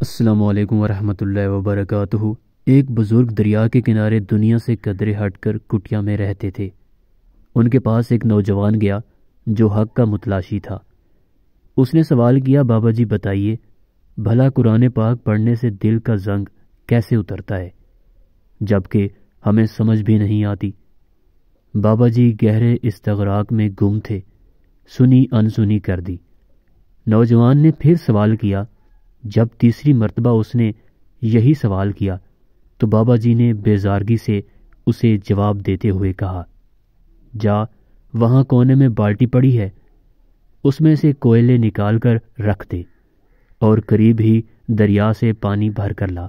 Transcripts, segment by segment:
السلام علیکم ورحمۃ اللہ وبرکاتہ۔ ایک بزرگ دریا کے کنارے دنیا سے قدرے ہٹ کر کٹیا میں رہتے تھے۔ ان کے پاس ایک نوجوان گیا جو حق کا متلاشی تھا۔ اس نے سوال کیا، بابا جی بتائیے، بھلا قرآن پاک پڑھنے سے دل کا زنگ کیسے اترتا ہے، جبکہ ہمیں سمجھ بھی نہیں آتی؟ بابا جی گہرے استغراق میں گم تھے، سنی انسنی کر دی۔ نوجوان نے پھر سوال کیا۔ جب تیسری مرتبہ اس نے یہی سوال کیا تو بابا جی نے بیزارگی سے اسے جواب دیتے ہوئے کہا، جا وہاں کونے میں بالٹی پڑی ہے، اس میں سے کوئلے نکال کر رکھ دے اور قریب ہی دریا سے پانی بھر کر لا۔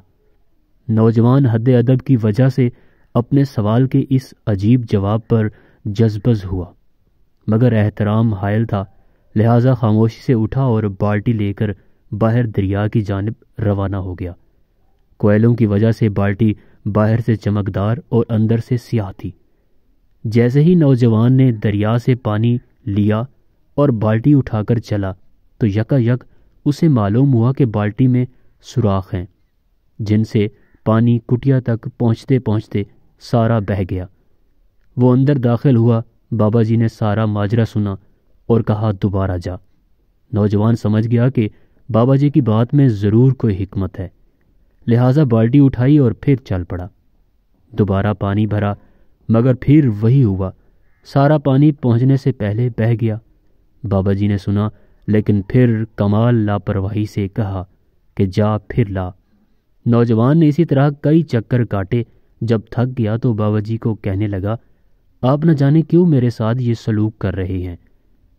نوجوان حد ادب کی وجہ سے اپنے سوال کے اس عجیب جواب پر جذبز ہوا، مگر احترام حائل تھا، لہٰذا خاموشی سے اٹھا اور بالٹی لے کر باہر دریا کی جانب روانہ ہو گیا۔ کوئلوں کی وجہ سے بالٹی باہر سے چمکدار اور اندر سے سیاہ تھی۔ جیسے ہی نوجوان نے دریا سے پانی لیا اور بالٹی اٹھا کر چلا تو یکا یک اسے معلوم ہوا کہ بالٹی میں سوراخ ہیں جن سے پانی کٹیا تک پہنچتے پہنچتے سارا بہہ گیا۔ وہ اندر داخل ہوا، بابا جی نے سارا ماجرا سنا اور کہا، دوبارہ جا۔ نوجوان سمجھ گیا کہ بابا جی کی بات میں ضرور کوئی حکمت ہے، لہٰذا بالٹی اٹھائی اور پھر چل پڑا۔ دوبارہ پانی بھرا، مگر پھر وہی ہوا، سارا پانی پہنچنے سے پہلے بہہ گیا۔ بابا جی نے سنا، لیکن پھر کمال لاپرواہی سے کہا کہ جا پھر لا۔ نوجوان نے اسی طرح کئی چکر کاٹے۔ جب تھک گیا تو بابا جی کو کہنے لگا، آپ نہ جانے کیوں میرے ساتھ یہ سلوک کر رہے ہیں،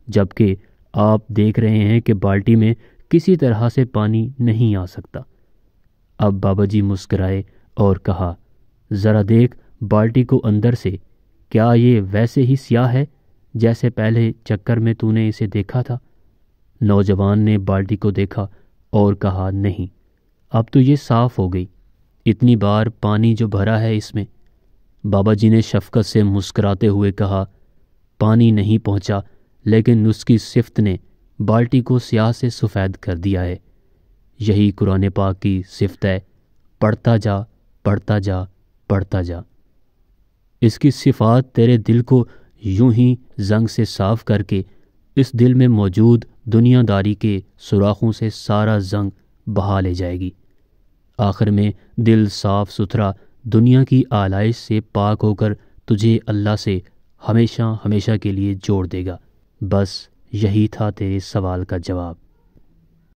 جبکہ آپ دیکھ رہے ہیں کہ بالٹی میں کسی طرح سے پانی نہیں آ سکتا۔ اب بابا جی مسکرائے اور کہا، ذرا دیکھ بالٹی کو اندر سے، کیا یہ ویسے ہی سیاہ ہے جیسے پہلے چکر میں تو نے اسے دیکھا تھا؟ نوجوان نے بالٹی کو دیکھا اور کہا، نہیں، اب تو یہ صاف ہو گئی، اتنی بار پانی جو بھرا ہے اس میں۔ بابا جی نے شفقت سے مسکراتے ہوئے کہا، پانی نہیں پہنچا، لیکن اس کی صفت نے بالٹی کو سیاہ سے سفید کر دیا ہے۔ یہی قرآن پاک کی صفت ہے، پڑھتا جا، پڑھتا جا، پڑھتا جا۔ اس کی صفات تیرے دل کو یوں ہی زنگ سے صاف کر کے اس دل میں موجود دنیا داری کے سوراخوں سے سارا زنگ بہا لے جائے گی۔ آخر میں دل صاف ستھرا دنیا کی آلائش سے پاک ہو کر تجھے اللہ سے ہمیشہ ہمیشہ کے لیے جوڑ دے گا۔ بس یہی تھا تیرے سوال کا جواب۔